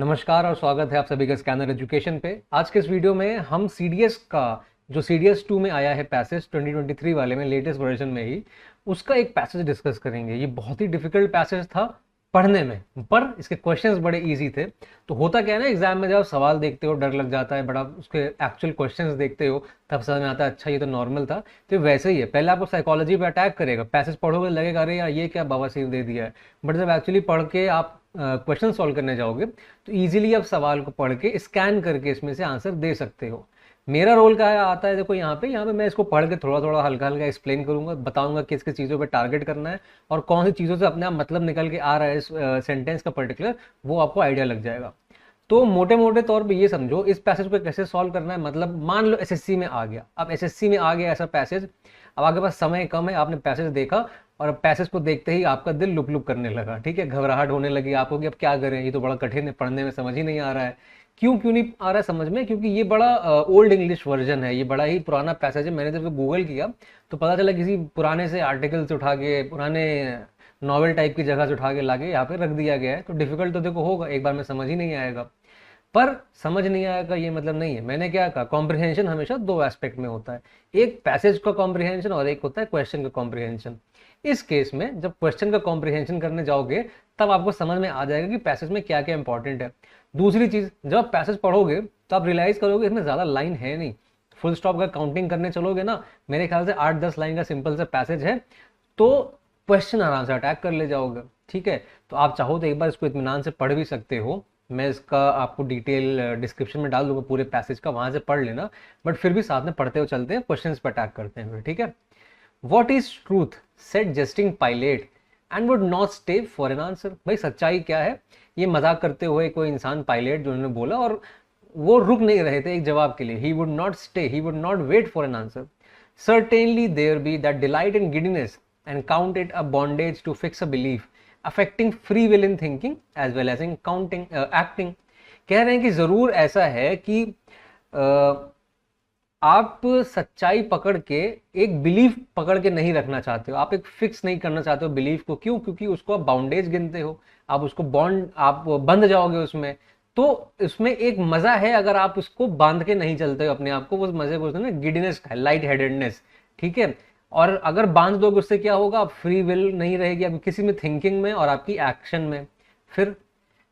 नमस्कार और स्वागत है आप सभी का स्कैनर एजुकेशन पे। आज के इस वीडियो में हम सीडीएस का जो सीडीएस 2 में आया है पैसेज 2023 वाले में लेटेस्ट वर्जन में ही उसका एक पैसेज डिस्कस करेंगे। ये बहुत ही डिफिकल्ट पैसेज था पढ़ने में, पर इसके क्वेश्चंस बड़े इजी थे। तो होता क्या है ना, एग्जाम में जब सवाल देखते हो डर लग जाता है बड़ा, उसके एक्चुअल क्वेश्चंस देखते हो तब समझ में आता है अच्छा ये तो नॉर्मल था। तो वैसे ही है, पहले आपको साइकोलॉजी पे अटैक करेगा, पैसेज पढ़ोगे लगेगा अरे यार ये क्या बवासीर दे दिया है, बट जब एक्चुअली पढ़ के आप क्वेश्चन सॉल्व करने जाओगे तो इजीली आप सवाल को पढ़ के स्कैन करके इसमें से आंसर दे सकते हो। मेरा रोल क्या आता है, देखो यहाँ पे मैं इसको पढ़ के थोड़ा थोड़ा हल्का हल्का एक्सप्लेन करूंगा, बताऊंगा किस किस चीज़ों पे टारगेट करना है और कौन सी चीज़ों से अपने आप मतलब निकल के आ रहा है इस सेंटेंस का पर्टिकुलर, वो आपको आइडिया लग जाएगा। तो मोटे मोटे तौर पे ये समझो इस पैसेज को कैसे सॉल्व करना है। मतलब मान लो एसएससी में आ गया, अब एसएससी में आ गया ऐसा पैसेज, अब आपके पास समय कम है, आपने पैसेज देखा और अब पैसेज को देखते ही आपका दिल लुक लुक करने लगा, ठीक है, घबराहट होने लगी आपको कि अब क्या करें, ये तो बड़ा कठिन है, पढ़ने में समझ ही नहीं आ रहा है। क्यों नहीं आ रहा है समझ में? क्योंकि ये बड़ा ओल्ड इंग्लिश वर्जन है, ये बड़ा ही पुराना पैसेज है। मैंने जब गूगल किया तो पता चला किसी पुराने से आर्टिकल से उठा के, पुराने नॉवल टाइप की जगह से उठा के लाके यहाँ पे रख दिया गया है। तो डिफिकल्ट तो देखो होगा, एक बार में समझ ही नहीं आएगा, पर समझ नहीं आएगा ये मतलब नहीं है। मैंने क्या कहा, कॉम्प्रिहेंशन हमेशा दो एस्पेक्ट में होता है, एक पैसेज का कॉम्प्रिहेंशन और एक होता है क्वेश्चन का कॉम्प्रिहेंशन। इस केस में जब क्वेश्चन का कॉम्प्रिहेंशन करने जाओगे तब आपको समझ में आ जाएगा कि पैसेज में क्या क्या इंपॉर्टेंट है। दूसरी चीज, जब आप पैसेज पढ़ोगे तो आप रियलाइज करोगे इसमें ज्यादा लाइन है नहीं। फुल स्टॉप का काउंटिंग करने चलोगे ना, मेरे ख्याल से 8-10 लाइन का सिंपल सा पैसेज है, तो क्वेश्चन आराम से अटैक कर ले जाओगे। ठीक है, तो आप चाहो तो एक बार इसको इत्मीनान से पढ़ भी सकते हो, मैं इसका आपको डिटेल डिस्क्रिप्शन में डाल दूंगा पूरे पैसेज का, वहां से पढ़ लेना। बट फिर भी साथ में पढ़ते हुए चलते हैं, क्वेश्चंस पर अटैक करते हैं, ठीक है। What is truth said Justin pilot and would not stay for an answer. भाई सच्चाई क्या है, ये मजाक करते हुए कोई इंसान पायलट जो उन्होंने बोला, और वो रुक नहीं रहे थे एक जवाब के लिए। He would not stay, he would not wait for an answer. Certainly there be that delight in giddiness and count it a bondage to fix a belief affecting free will in thinking as well as in counting acting। कह रहे हैं कि जरूर ऐसा है कि आप सच्चाई पकड़ के एक बिलीफ पकड़ के नहीं रखना चाहते हो, आप एक फिक्स नहीं करना चाहते हो बिलीफ को। क्यों? क्योंकि उसको आप बाउंडेज गिनते हो, आप उसको बॉन्ड, आप बंध जाओगे उसमें। तो इसमें एक मजा है अगर आप उसको बांध के नहीं चलते हो अपने आप को, उस मजे को ना गिडनेस, लाइट हेडेडनेस, ठीक है। और अगर बांध दोगे उससे क्या होगा, आप फ्री विल नहीं रहेगी आपकी किसी में थिंकिंग में और आपकी एक्शन में। फिर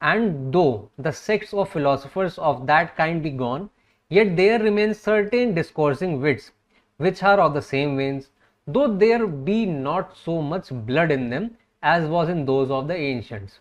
and though the sects of philosophers of that kind be gone yet there remains certain discoursing wits which are of the same veins, though there be not so much blood in them as was in those of the ancients।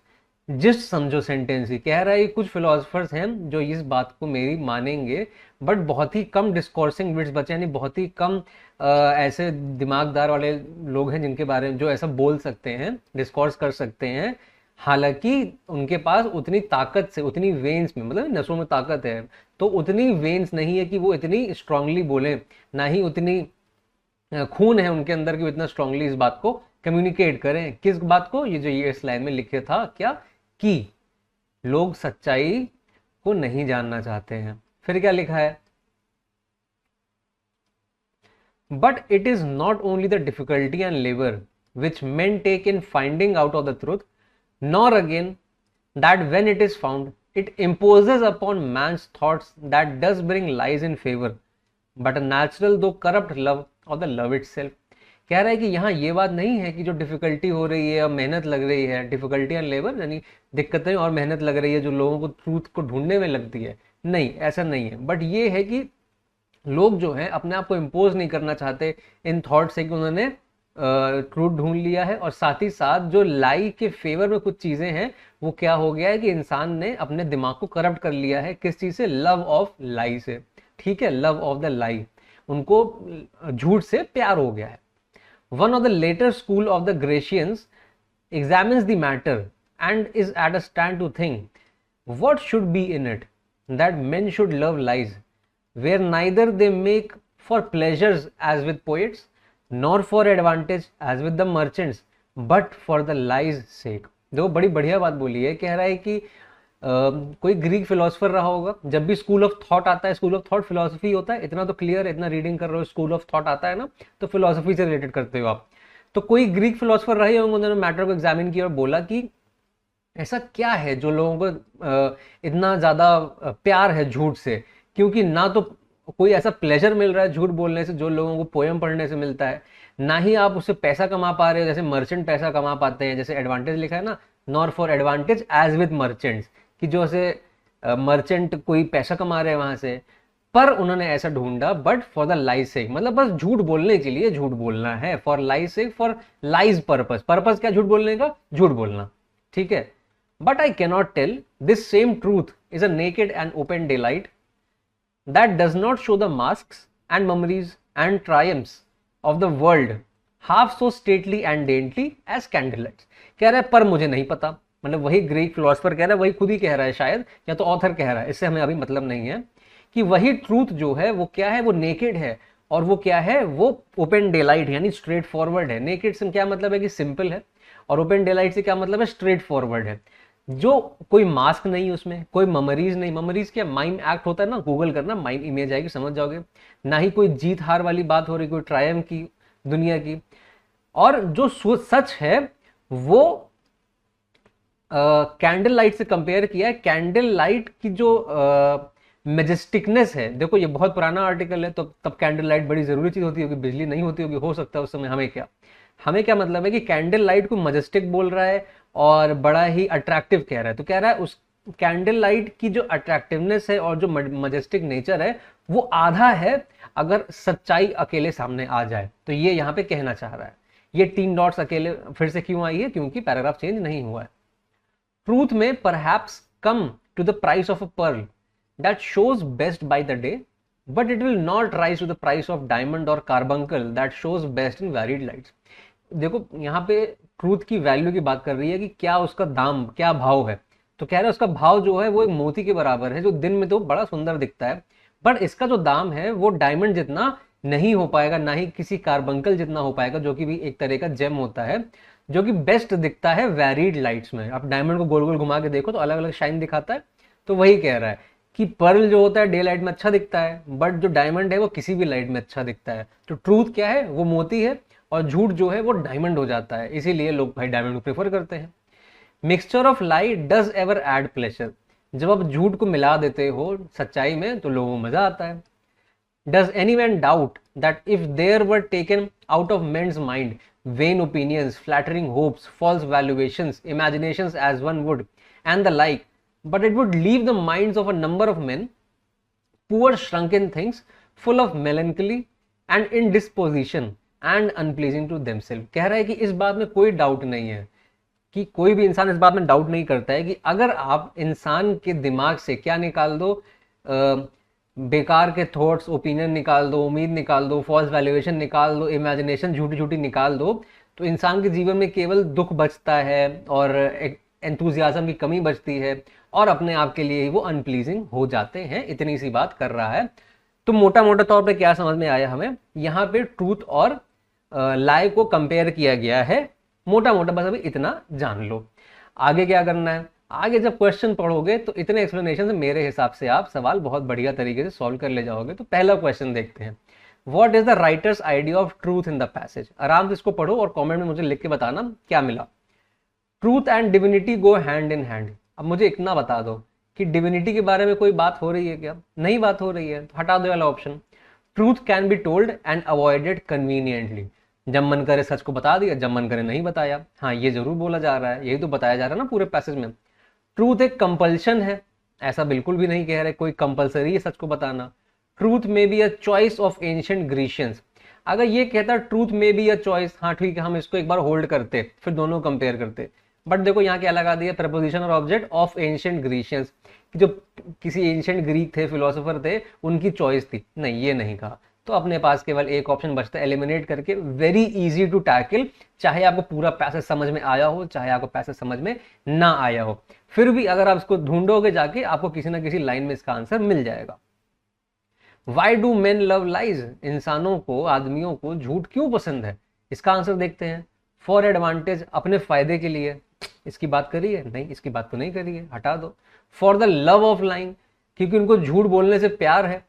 Gist समझो sentence ही कह रहा है, कुछ philosophers हैं जो इस बात को मेरी मानेंगे, बट बहुत ही कम डिस्कोर्सिंग विट्स बचे, यानी बहुत ही कम ऐसे दिमागदार वाले लोग हैं जिनके बारे में जो ऐसा बोल सकते हैं, डिस्कोर्स कर सकते हैं। हालांकि उनके पास उतनी ताकत से, उतनी वेन्स में, मतलब नसों में ताकत है, तो उतनी वेन्स नहीं है कि वो इतनी स्ट्रांगली बोले, ना ही उतनी खून है उनके अंदर कि वो इतना स्ट्रांगली इस बात को कम्युनिकेट करें। किस बात को? ये जो ये इस लाइन में लिखे था क्या, कि लोग सच्चाई को नहीं जानना चाहते हैं। फिर क्या लिखा है, but it is not only the difficulty and labour which men take in finding out of the truth, nor again that when it is found it imposes upon man's thoughts that does bring lies in favor, but a natural though corrupt love of the love itself। कह रहा है कि यहाँ ये बात नहीं है कि जो डिफिकल्टी हो रही है और मेहनत लग रही है, डिफिकल्टी एंड लेबर यानी दिक्कतें और मेहनत लग रही है जो लोगों को ट्रूथ को ढूंढने में लगती है, नहीं, ऐसा नहीं है। बट ये है कि लोग जो है अपने आप को इम्पोज नहीं करना चाहते इन थॉट से कि उन्होंने ट्रूथ ढूंढ लिया है, और साथ ही साथ जो लाई के फेवर में कुछ चीजें हैं, वो क्या हो गया है कि इंसान ने अपने दिमाग को करप्ट कर लिया है। किस चीज से? लव ऑफ लाई से, ठीक है, लव ऑफ द लाई, उनको झूठ से प्यार हो गया है। One of the later school of the Grecians examines the matter and is at a stand to think what should be in it, that men should love lies, where neither they make for pleasures as with poets, nor for advantage as with the merchants, but for the lies sake। देखो बड़ी बढ़िया बात बोली है। कह रहा है कि कोई ग्रीक फिलोसफर रहा होगा, जब भी स्कूल ऑफ थॉट आता है, स्कूल ऑफ थॉट फिलोसफी होता है, इतना तो क्लियर है, इतना रीडिंग कर रहे हो, स्कूल ऑफ थॉट आता है ना, तो फिलोसफी से रिलेटेड करते हो आप। तो कोई ग्रीक फिलोसफर रहे होंगे, उन्होंने मैटर को एग्जामिन किया और बोला कि ऐसा क्या है जो लोगों को इतना ज़्यादा प्यार है झूठ से? क्योंकि ना तो कोई ऐसा प्लेजर मिल रहा है झूठ बोलने से जो लोगों को पोयम पढ़ने से मिलता है, ना ही आप उससे पैसा कमा पा रहे हो जैसे मर्चेंट पैसा कमा पाते हैं। जैसे एडवांटेज लिखा है ना, nor for advantage as with merchants, कि जो ऐसे मर्चेंट कोई पैसा कमा रहे हैं वहां से, पर उन्होंने ऐसा ढूंढा but for the lie's sake, मतलब बस झूठ बोलने के लिए झूठ बोलना है, for lie's sake, for lie's purpose. Purpose क्या झूठ बोलने का? झूठ बोलना, ठीक है। But I cannot tell this same truth is a naked and open daylight that does not show the masks and mummeries and triumphs of the world half so stately and dainty as candlelights। कह रहा है पर मुझे नहीं पता, मतलब वही Greek philosopher कह रहा है, वही खुद ही कह रहा है शायद, या तो ऑथर कह रहा है, इससे हमें अभी मतलब नहीं है, कि वही ट्रूथ जो है वो क्या है, वो नेकेड है, और वो क्या है, वो ओपन डेलाइट यानी स्ट्रेट फॉरवर्ड है। नेकेड से क्या मतलब है कि सिंपल है, और ओपन डेलाइट से क्या मतलब है, स्ट्रेट फॉरवर्ड है। जो कोई मास्क नहीं, उसमें कोई मेमोरीज नहीं। मेमोरीज क्या, माइम एक्ट होता है ना, गूगल करना, माइम इमेज आएगी, समझ जाओगे। ना ही कोई जीत हार वाली बात हो रही, कोई ट्रायम्फ की दुनिया की। और जो सच है वो कैंडल लाइट से कंपेयर किया है। कैंडल लाइट की जो मेजेस्टिकनेस है, देखो ये बहुत पुराना आर्टिकल है, तो तब कैंडल लाइट बड़ी जरूरी चीज होती होगी, बिजली नहीं होती होगी, हो सकता है उस समय। हमें क्या मतलब है कि कैंडल लाइट को मजेस्टिक बोल रहा है और बड़ा ही अट्रैक्टिव कह रहा है। तो कह रहा है उस कैंडल लाइट की जो अट्रैक्टिवनेस है और जो मजेस्टिक नेचर है वो आधा है अगर सच्चाई अकेले सामने आ जाए। तो ये यहाँ पे कहना चाह रहा है। ये 3 डॉट्स अकेले फिर से क्यों आई है? क्योंकि पैराग्राफ चेंज नहीं हुआ है। ट्रूथ में perhaps come to the price of a pearl that shows best by the day, but it will not rise to the price of diamond or carbuncle that shows best in varied lights। देखो यहाँ पे truth की value की बात कर रही है कि क्या उसका दाम, क्या भाव है। तो कह रहे हैं उसका भाव जो है वो एक मोती के बराबर है, जो दिन में तो बड़ा सुंदर दिखता है, बट इसका जो दाम है वो डायमंड जितना नहीं हो पाएगा, ना ही किसी कार्बंकल जितना हो पाएगा, जो कि भी एक तरह का जेम होता है, जो कि बेस्ट दिखता है वैरीड लाइट्स में। आप डायमंड को गोल गोल घुमा के देखो तो अलग अलग शाइन दिखाता है। तो वही कह रहा है कि पर्ल जो होता है डे लाइट में अच्छा दिखता है, बट जो डायमंड है वो किसी भी लाइट में अच्छा दिखता है। तो ट्रूथ क्या है, वो मोती है, और झूठ जो है वो डायमंड हो जाता है। इसीलिए लोग भाई डायमंड को प्रेफर करते हैं। Mixture of lie does ever add pleasure. जब आप झूठ को मिला देते हो सच्चाई में तो लोगों को मजा आता है। Does any man doubt that if there were taken out of men's minds vain opinions, flattering hopes, false valuations, imaginations as one would and the like, but it would leave the minds of a number of men poor shrunken things full of melancholy and indisposition and unpleasing to themselves। कह रहा है कि इस बात में कोई doubt नहीं है, कि कोई भी इंसान इस बात में डाउट नहीं करता है कि अगर आप इंसान के दिमाग से क्या निकाल दो, बेकार के थॉट्स, ओपिनियन निकाल दो, उम्मीद निकाल दो, फॉल्स वैल्यूएशन निकाल दो, इमेजिनेशन झूठी झूठी निकाल दो, तो इंसान के जीवन में केवल दुख बचता है और एंथुजियाज्म की कमी बचती है, और अपने आप के लिए ही वो अनप्लीजिंग हो जाते हैं। इतनी सी बात कर रहा है। तो मोटा मोटा तौर पे क्या समझ में आया हमें? यहाँ पे ट्रूथ और लाई को कंपेयर किया गया है, मोटा मोटा बस अभी इतना जान लो। आगे क्या करना है? आगे जब क्वेश्चन पढ़ोगे तो इतने एक्सप्लेनेशन से मेरे हिसाब से आप सवाल बहुत बढ़िया तरीके से सॉल्व कर ले जाओगे। तो पहला क्वेश्चन देखते हैं, what is the writers idea of truth in the passage. आराम से इसको पढ़ो और कॉमेंट में मुझे लिख के बताना क्या मिला। Truth and divinity go hand in hand. अब मुझे इतना बता दो कि डिविनिटी के बारे में कोई बात हो रही है क्या? नहीं बात हो रही है, तो हटा दो वाला option. Truth can be told and avoided conveniently. जब मन करे सच को बता दिया, जब मन करे नहीं बताया। हाँ, ये जरूर बोला जा रहा है, यही तो बताया जा रहा है ना पूरे पैसेज में। ट्रूथ एक कंपल्शन है, ऐसा बिल्कुल भी नहीं कह रहे कोई कंपल्सरी है सच को बताना। ट्रूथ में be a choice of ancient Grecians. अगर ये कहता ट्रूथ में बी अ चॉइस, हाँ ठीक है, हम इसको एक बार होल्ड करते, फिर दोनों कंपेयर करते। बट देखो यहाँ क्या लगा दिया, प्रपोजिशन और ऑब्जेक्ट ऑफ एंशिएंट ग्रीशियंस, जो किसी एंशिएंट ग्रीक थे, फिलोसोफर थे, उनकी चॉइस थी। नहीं, ये नहीं कहा। तो अपने पास केवल एक ऑप्शन बचता है, एलिमिनेट करके। वेरी इजी टू टैकल, चाहे आपको पूरा पैसेज समझ में आया हो, चाहे आपको पैसेज समझ में ना आया हो, फिर भी अगर आप इसको ढूंढोगे जाके, आपको किसी ना किसी लाइन में इसका आंसर मिल जाएगा। Why do main love lies. इंसानों को, आदमियों को झूठ क्यों पसंद है? इसका आंसर देखते हैं। फॉर एडवांटेज, अपने फायदे के लिए। इसकी बात करी है? नहीं, इसकी बात तो नहीं करी है, हटा दो। For the love of lying, क्योंकि उनको झूठ बोलने से प्यार है।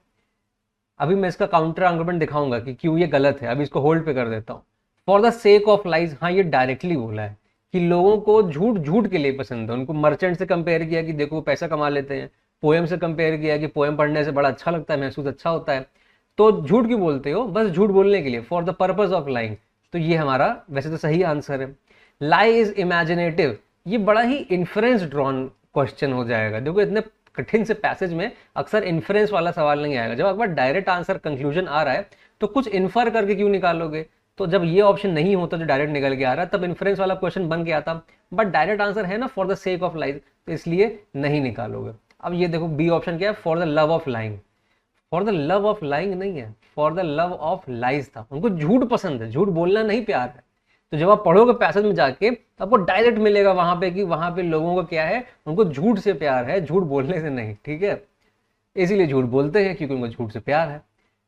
अभी मैं इसका काउंटर आर्गुमेंट दिखाऊंगा कि क्यों ये गलत है, अभी इसको होल्ड पे कर देता हूं। For the sake of lies, हाँ ये डायरेक्टली बोला है कि लोगों को झूठ झूठ के लिए पसंद है। उनको मर्चेंट से कंपेयर किया कि देखो वो पैसा कमा लेते हैं, पोएम से कंपेयर किया कि पोएम पढ़ने से बड़ा अच्छा लगता है, महसूस अच्छा होता है। तो झूठ क्यों बोलते हो? बस झूठ बोलने के लिए, for the purpose of lying. तो ये हमारा वैसे तो सही आंसर है। लाई इज इमेजिनेटिव, ये बड़ा ही इन्फ्रेंस ड्रॉन क्वेश्चन हो जाएगा। देखो इतने कठिन से पैसेज में अक्सर इन्फ्रेंस वाला सवाल नहीं आएगा। जब एक बार डायरेक्ट आंसर कंक्लूजन आ रहा है तो कुछ इन्फर करके क्यों निकालोगे? तो जब ये ऑप्शन नहीं होता जो डायरेक्ट निकल के आ रहा है, तब इन्फ्रेंस वाला क्वेश्चन बन के आता। बट डायरेक्ट आंसर है ना, for the sake of lies, तो इसलिए नहीं निकालोगे। अब ये देखो बी ऑप्शन क्या है, for the love of lying. For the love of lying नहीं है, for the love of lies था। उनको झूठ पसंद है, झूठ बोलना नहीं प्यार है। तो जब आप पढ़ोगे पैसेज में जाके तो आपको डायरेक्ट मिलेगा वहां पे कि वहां पे लोगों को क्या है, उनको झूठ से प्यार है, झूठ बोलने से नहीं। ठीक है, इसीलिए झूठ बोलते हैं क्योंकि उनको झूठ से प्यार है।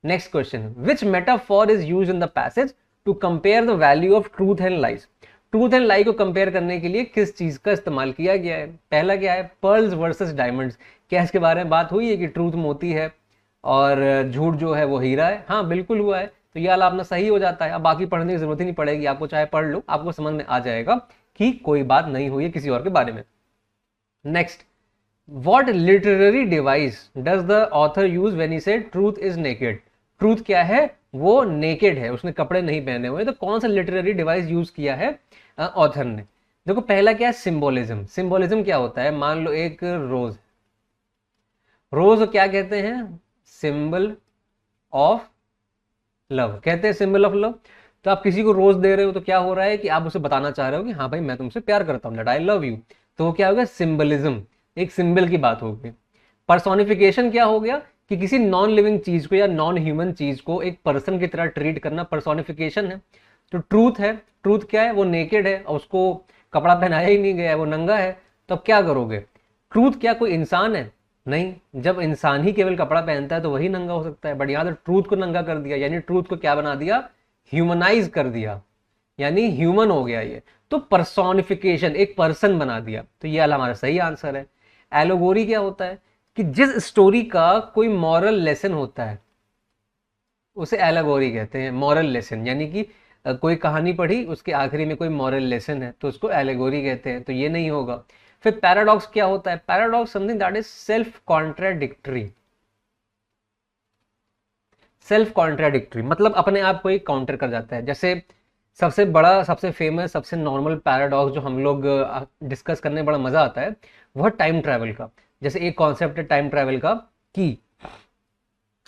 Next question, which metaphor is used in the passage to compare the value of truth and lies. Truth and lie को कंपेयर करने के लिए किस चीज का इस्तेमाल किया गया है? पहला क्या है, पर्ल्स वर्सेस डायमंड्स। क्या इसके बारे में बात हुई है कि ट्रूथ मोती है और झूठ जो है वो हीरा है? हाँ बिल्कुल हुआ है। तो ये वाला अपना सही हो जाता है। अब बाकी पढ़ने की जरूरत ही नहीं पड़ेगी, आपको चाहे पढ़ लो, आपको समझ में आ जाएगा कि कोई बात नहीं हुई है किसी और के बारे में। Next, what literary device does the author use when he said truth is naked. Truth क्या है, वो नेकेड है, उसने कपड़े नहीं पहने हुए। तो कौन सा लिटरेरी डिवाइस यूज किया है ऑथर ने? देखो पहला क्या है, सिंबोलिज्म। सिंबोलिज्म क्या होता है, मान लो एक रोज, रोज क्या कहते हैं, सिंबल ऑफ लव कहते हैं, सिंबल ऑफ लव। तो आप किसी को रोज दे रहे हो तो क्या हो रहा है कि आप उसे बताना चाह रहे हो कि हाँ भाई मैं तुमसे प्यार करता हूँ, दैट आई लव यू। तो वो क्या हो गया, सिंबलिज्म, एक सिंबल की बात हो गई। पर्सोनिफिकेशन क्या हो गया कि किसी नॉन लिविंग चीज को या नॉन ह्यूमन चीज को एक पर्सन की तरह ट्रीट करना पर्सोनिफिकेशन है। तो ट्रूथ है, ट्रूथ क्या है, वो नेकेड है और उसको कपड़ा पहनाया ही नहीं गया है, वो नंगा है। तो अब क्या करोगे, ट्रूथ क्या कोई इंसान है? नहीं, जब इंसान ही केवल कपड़ा पहनता है तो वही नंगा हो सकता है। बट यहाँ तो ट्रूथ को नंगा कर दिया, यानी ट्रूथ को क्या बना दिया, ह्यूमनाइज कर दिया, यानी ह्यूमन हो गया ये। तो पर्सोनिफिकेशन, एक पर्सन बना दिया। तो ये वाला हमारा सही आंसर है। एलोगोरी क्या होता है कि जिस स्टोरी का कोई मॉरल लेसन होता है उसे एलोगोरी कहते हैं। मॉरल लेसन यानी कि कोई कहानी पढ़ी, उसके आखिरी में कोई मॉरल लेसन है तो उसको एलोगोरी कहते हैं। तो ये नहीं होगा। फिर पैराडॉक्स क्या होता है, paradox something that is self contradictory. Self contradictory मतलब अपने आप को ही काउंटर कर जाता है। जैसे सबसे बड़ा, सबसे फेमस, सबसे नॉर्मल पैराडॉक्स जो हम लोग डिस्कस करने में बड़ा मजा आता है वह टाइम ट्रैवल का। जैसे एक कॉन्सेप्ट है टाइम ट्रैवल का कि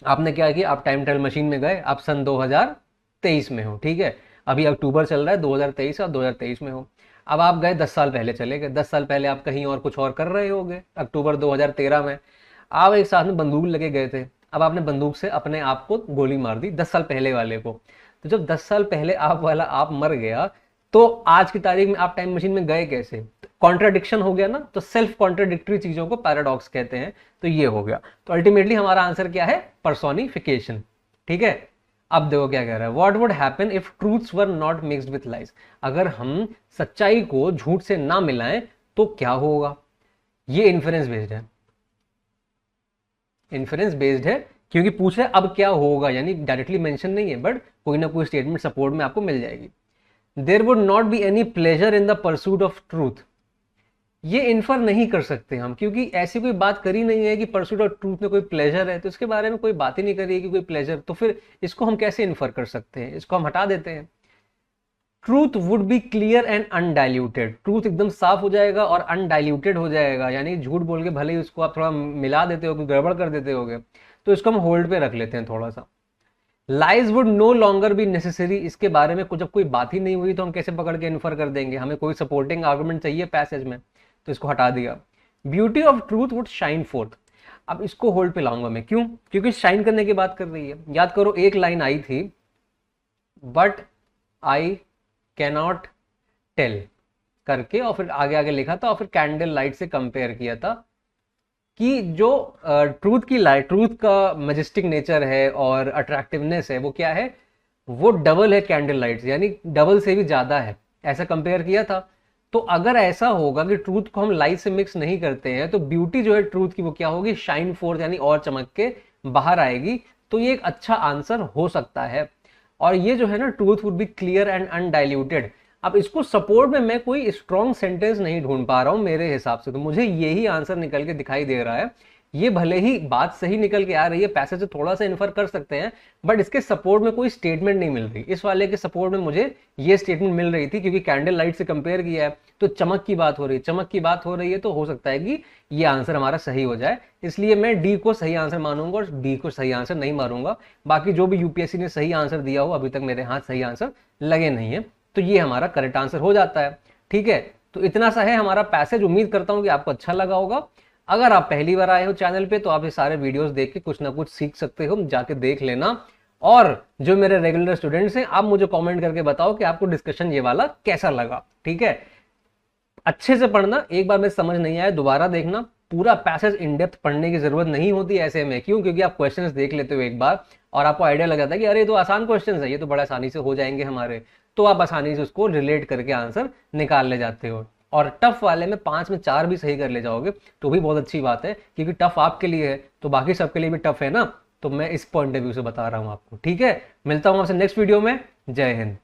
आपने क्या किया, आप टाइम ट्रैवल मशीन में गए, आप सन 2023 में हो, ठीक है, अभी अक्टूबर चल रहा है 2023 और 2023 में हो। अब आप गए 10 साल पहले, चले गए 10 साल पहले, आप कहीं और कुछ और कर रहे होगे। अक्टूबर 2013 में आप एक साथ में बंदूक लगे गए थे। अब आपने बंदूक से अपने आप को गोली मार दी 10 साल पहले वाले को। तो जब 10 साल पहले आप वाला आप मर गया तो आज की तारीख में आप टाइम मशीन में गए कैसे? कॉन्ट्राडिक्शन हो गया ना। तो सेल्फ कॉन्ट्राडिक्टरी चीजों को पैराडॉक्स कहते हैं। तो ये हो गया। तो अल्टीमेटली हमारा आंसर क्या है, पर्सोनिफिकेशन। ठीक है, अब देखो क्या कह रहा है, what would happen if truths were not mixed with lies. अगर हम सच्चाई को झूठ से ना मिलाएं तो क्या होगा? ये इन्फरेंस बेस्ड है, इन्फरेंस बेस्ड है क्योंकि पूछ रहे अब क्या होगा, यानी डायरेक्टली मेंशन नहीं है बट कोई ना कोई स्टेटमेंट सपोर्ट में आपको मिल जाएगी। There would not be any pleasure in the pursuit of truth. ये इन्फर नहीं कर सकते हम क्योंकि ऐसी कोई बात करी नहीं है कि परसूट ऑफ ट्रूथ में कोई प्लेजर है। तो इसके बारे में कोई बात ही नहीं करी है कि कोई प्लेजर, तो फिर इसको हम कैसे इन्फर कर सकते हैं? इसको हम हटा देते हैं। Truth would be clear and undiluted. Truth एकदम साफ हो जाएगा और अनडाइल्यूटेड हो जाएगा, यानी झूठ बोल के भले ही उसको आप थोड़ा मिला देते हो, गड़बड़ कर देते होगे, तो इसको हम होल्ड पे रख लेते हैं थोड़ा सा। Lies would know longer be necessary. इसके बारे में कुछ जब कोई बात ही नहीं हुई तो हम कैसे पकड़ के इन्फर कर देंगे? हमें कोई सपोर्टिंग आर्गुमेंट चाहिए पैसेज में, तो इसको हटा दिया। Beauty of truth would shine fourth. अब इसको होल्ड पे लाऊंगा मैं, क्यों? क्योंकि शाइन करने की बात कर रही है। याद करो एक लाइन आई थी, बट आई कैनॉट टेल करके, और फिर आगे आगे लिखा था और फिर कैंडल लाइट से कंपेयर किया था कि जो ट्रूथ की लाइट, ट्रूथ का मैजेस्टिक नेचर है और अट्रैक्टिवनेस है वो क्या है, वो डबल है कैंडल लाइट से, यानी डबल से भी ज्यादा है, ऐसा कंपेयर किया था। तो अगर ऐसा होगा कि ट्रूथ को हम लाइट से मिक्स नहीं करते हैं तो ब्यूटी जो है ट्रूथ की वो क्या होगी, शाइन फोर्थ, यानी और चमक के बाहर आएगी। तो ये एक अच्छा आंसर हो सकता है। और ये जो है ना, truth would be clear and undiluted, अब इसको सपोर्ट में मैं कोई स्ट्रॉन्ग सेंटेंस नहीं ढूंढ पा रहा हूं मेरे हिसाब से, तो मुझे यही आंसर निकल के दिखाई दे रहा है। ये भले ही बात सही निकल के आ रही है, पैसे से थोड़ा सा इन्फर कर सकते हैं, बट इसके सपोर्ट में कोई स्टेटमेंट नहीं मिल रही। इस वाले के सपोर्ट में मुझे ये स्टेटमेंट मिल रही थी, क्योंकि कैंडल लाइट से कंपेयर किया है तो चमक की बात हो रही है, चमक की बात हो रही है, तो हो सकता है कि ये आंसर हमारा सही हो जाए। इसलिए मैं डी को सही आंसर मानूंगा और बी को सही आंसर नहीं मानूंगा। बाकी जो भी यूपीएससी ने सही आंसर दिया हो, अभी तक मेरे हाथ सही आंसर लगे नहीं है, तो ये हमारा करेक्ट आंसर हो जाता है। ठीक है, तो इतना सा है हमारा पैसेज। उम्मीद करता हूं कि आपको अच्छा लगा होगा। अगर आप पहली बार आए हो चैनल पे तो आप ये सारे वीडियोस देख के कुछ ना कुछ सीख सकते हो, जाके देख लेना। और जो मेरे रेगुलर स्टूडेंट्स हैं, आप मुझे कमेंट करके बताओ कि आपको डिस्कशन ये वाला कैसा लगा। ठीक है, अच्छे से पढ़ना, एक बार में समझ नहीं आया दोबारा देखना। पूरा पैसेज इन डेप्थ पढ़ने की जरूरत नहीं होती ऐसे में। क्यों? क्योंकि आप क्वेश्चंस देख लेते हो एक बार और आपको आइडिया लग जाता है कि अरे ये तो आसान क्वेश्चंस है, ये तो बड़ा आसानी से हो जाएंगे हमारे, तो आप आसानी से उसको रिलेट करके आंसर निकाल ले जाते हो। और टफ वाले में 5 में 4 भी सही कर ले जाओगे तो भी बहुत अच्छी बात है, क्योंकि टफ आपके लिए है तो बाकी सबके लिए भी टफ है ना। तो मैं इस पॉइंट ऑफ व्यू से बता रहा हूं आपको। ठीक है, मिलता हूं आपसे नेक्स्ट वीडियो में। जय हिंद।